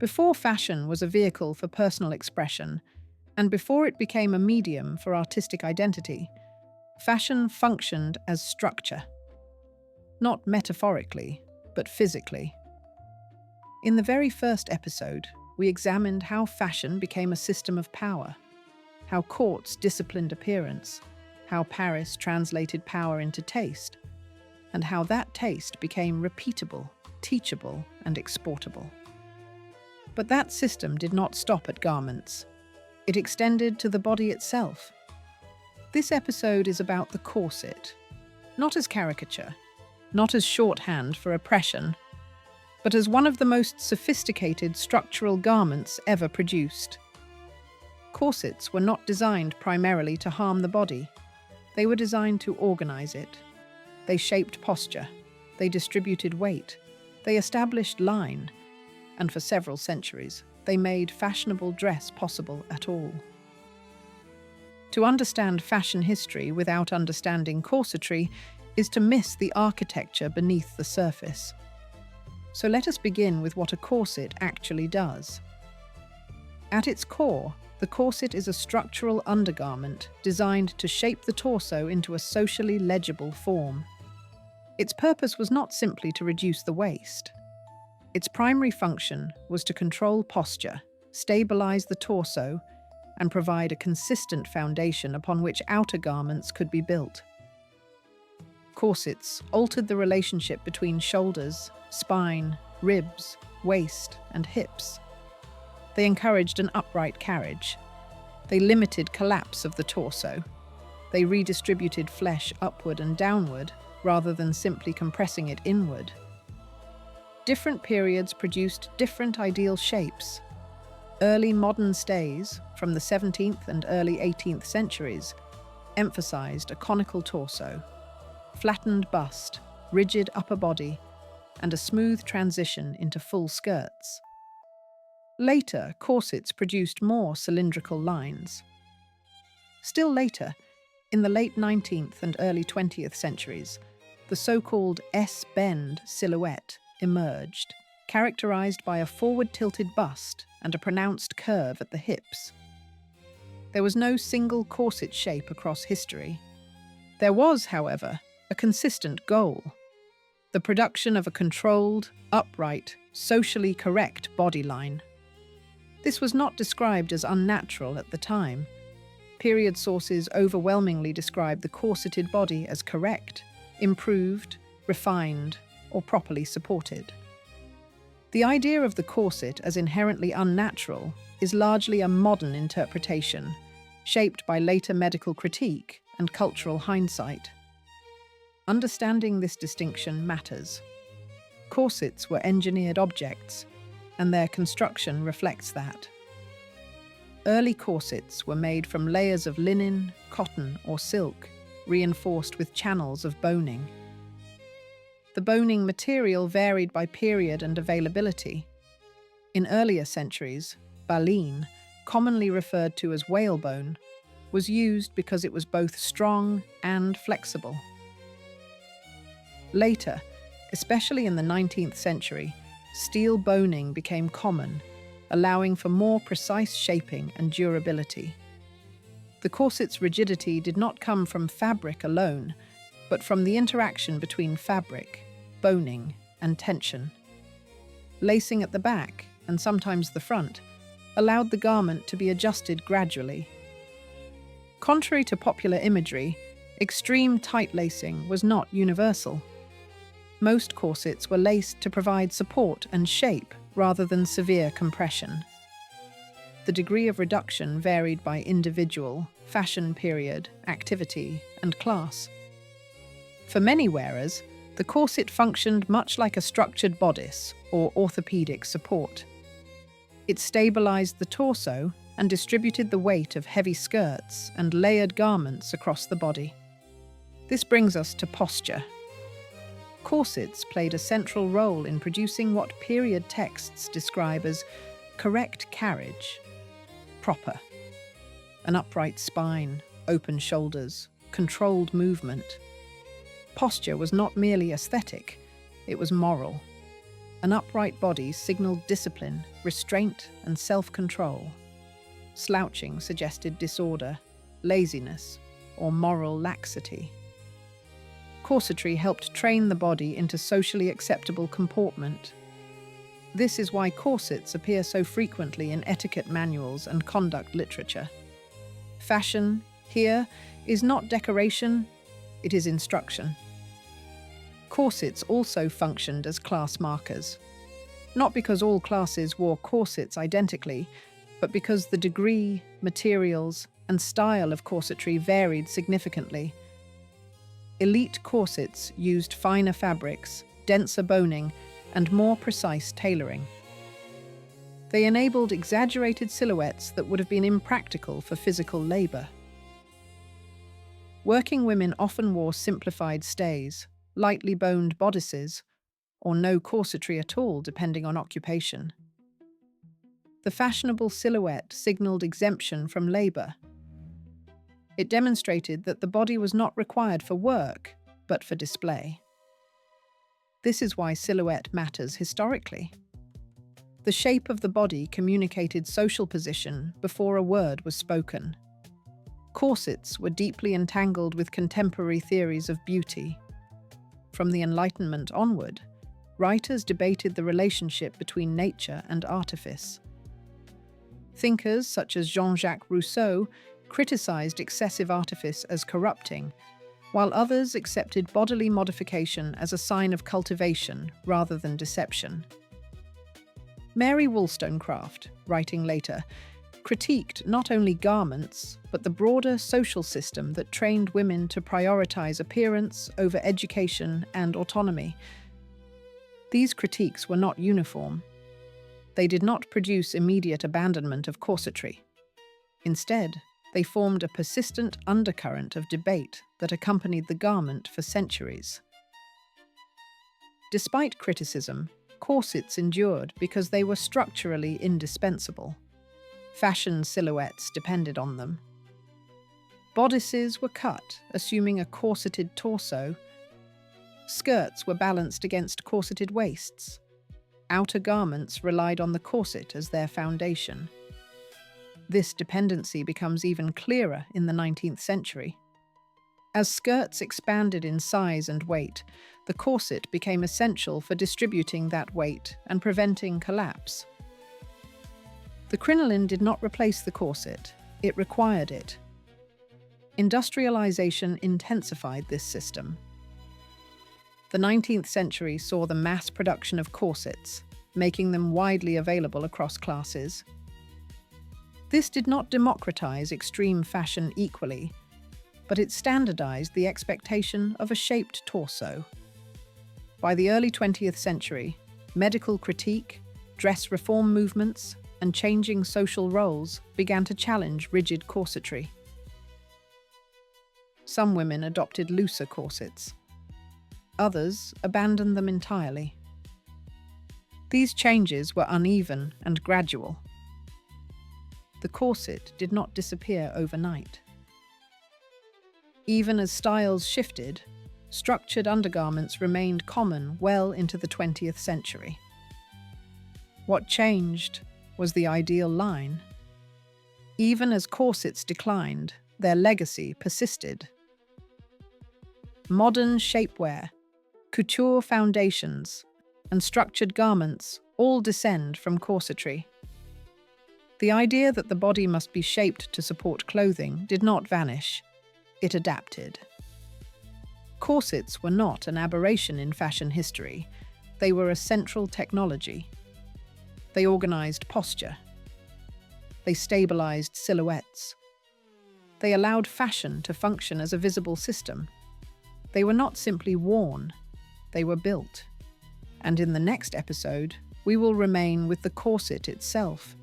Before fashion was a vehicle for personal expression, and before it became a medium for artistic identity, fashion functioned as structure. Not metaphorically, but physically. In the very first episode, we examined how fashion became a system of power, how courts disciplined appearance, how Paris translated power into taste, and how that taste became repeatable, teachable, and exportable. But that system did not stop at garments. It extended to the body itself. This episode is about the corset, not as caricature, not as shorthand for oppression, but as one of the most sophisticated structural garments ever produced. Corsets were not designed primarily to harm the body. They were designed to organize it. They shaped posture. They distributed weight. They established line. And for several centuries, they made fashionable dress possible at all. To understand fashion history without understanding corsetry is to miss the architecture beneath the surface. So let us begin with what a corset actually does. At its core, the corset is a structural undergarment designed to shape the torso into a socially legible form. Its purpose was not simply to reduce the waist. Its primary function was to control posture, stabilize the torso, and provide a consistent foundation upon which outer garments could be built. Corsets altered the relationship between shoulders, spine, ribs, waist, and hips. They encouraged an upright carriage. They limited collapse of the torso. They redistributed flesh upward and downward, rather than simply compressing it inward. Different periods produced different ideal shapes. Early modern stays, from the 17th and early 18th centuries, emphasized a conical torso, flattened bust, rigid upper body, and a smooth transition into full skirts. Later, corsets produced more cylindrical lines. Still later, in the late 19th and early 20th centuries, the so-called S-bend silhouette emerged, characterized by a forward-tilted bust and a pronounced curve at the hips. There was no single corset shape across history. There was, however, a consistent goal: the production of a controlled, upright, socially correct bodyline. This was not described as unnatural at the time. Period sources overwhelmingly describe the corseted body as correct, improved, refined, or properly supported. The idea of the corset as inherently unnatural is largely a modern interpretation, shaped by later medical critique and cultural hindsight. Understanding this distinction matters. Corsets were engineered objects, and their construction reflects that. Early corsets were made from layers of linen, cotton, or silk, reinforced with channels of boning. The boning material varied by period and availability. In earlier centuries, baleen, commonly referred to as whalebone, was used because it was both strong and flexible. Later, especially in the 19th century, steel boning became common, allowing for more precise shaping and durability. The corset's rigidity did not come from fabric alone, but from the interaction between fabric, boning, and tension. Lacing at the back, and sometimes the front, allowed the garment to be adjusted gradually. Contrary to popular imagery, extreme tight lacing was not universal. Most corsets were laced to provide support and shape rather than severe compression. The degree of reduction varied by individual, fashion period, activity, and class. For many wearers, the corset functioned much like a structured bodice or orthopedic support. It stabilized the torso and distributed the weight of heavy skirts and layered garments across the body. This brings us to posture. Corsets played a central role in producing what period texts describe as correct carriage, proper, an upright spine, open shoulders, controlled movement. Posture was not merely aesthetic, it was moral. An upright body signaled discipline, restraint, and self-control. Slouching suggested disorder, laziness, or moral laxity. Corsetry helped train the body into socially acceptable comportment. This is why corsets appear so frequently in etiquette manuals and conduct literature. Fashion, here, is not decoration, it is instruction. Corsets also functioned as class markers. Not because all classes wore corsets identically, but because the degree, materials, and style of corsetry varied significantly. Elite corsets used finer fabrics, denser boning, and more precise tailoring. They enabled exaggerated silhouettes that would have been impractical for physical labor. Working women often wore simplified stays, lightly boned bodices, or no corsetry at all, depending on occupation. The fashionable silhouette signaled exemption from labor. It demonstrated that the body was not required for work, but for display. This is why silhouette matters historically. The shape of the body communicated social position before a word was spoken. Corsets were deeply entangled with contemporary theories of beauty. From the Enlightenment onward, writers debated the relationship between nature and artifice. Thinkers such as Jean-Jacques Rousseau criticized excessive artifice as corrupting, while others accepted bodily modification as a sign of cultivation rather than deception. Mary Wollstonecraft, writing later, critiqued not only garments, but the broader social system that trained women to prioritize appearance over education and autonomy. These critiques were not uniform. They did not produce immediate abandonment of corsetry. Instead, they formed a persistent undercurrent of debate that accompanied the garment for centuries. Despite criticism, corsets endured because they were structurally indispensable. Fashion silhouettes depended on them. Bodices were cut, assuming a corseted torso. Skirts were balanced against corseted waists. Outer garments relied on the corset as their foundation. This dependency becomes even clearer in the 19th century. As skirts expanded in size and weight, the corset became essential for distributing that weight and preventing collapse. The crinoline did not replace the corset, it required it. Industrialization intensified this system. The 19th century saw the mass production of corsets, making them widely available across classes. This did not democratize extreme fashion equally, but it standardized the expectation of a shaped torso. By the early 20th century, medical critique, dress reform movements, and changing social roles began to challenge rigid corsetry. Some women adopted looser corsets. Others abandoned them entirely. These changes were uneven and gradual. The corset did not disappear overnight. Even as styles shifted, structured undergarments remained common well into the 20th century. What changed was the ideal line. Even as corsets declined, their legacy persisted. Modern shapewear, couture foundations, and structured garments all descend from corsetry. The idea that the body must be shaped to support clothing did not vanish. It adapted. Corsets were not an aberration in fashion history. They were a central technology. They organized posture. They stabilized silhouettes. They allowed fashion to function as a visible system. They were not simply worn, they were built. And in the next episode, we will remain with the corset itself.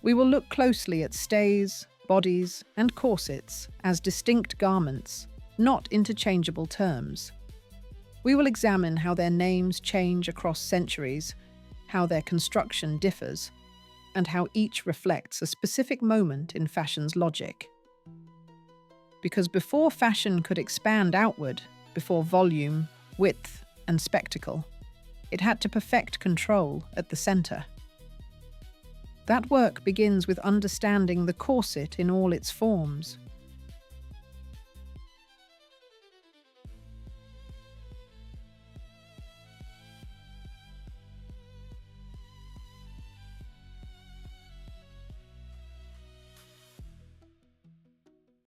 We will look closely at stays, bodies, and corsets as distinct garments, not interchangeable terms. We will examine how their names change across centuries, how their construction differs, and how each reflects a specific moment in fashion's logic. Because before fashion could expand outward, before volume, width, and spectacle, It had to perfect control at the center. That work begins with understanding the corset in all its forms,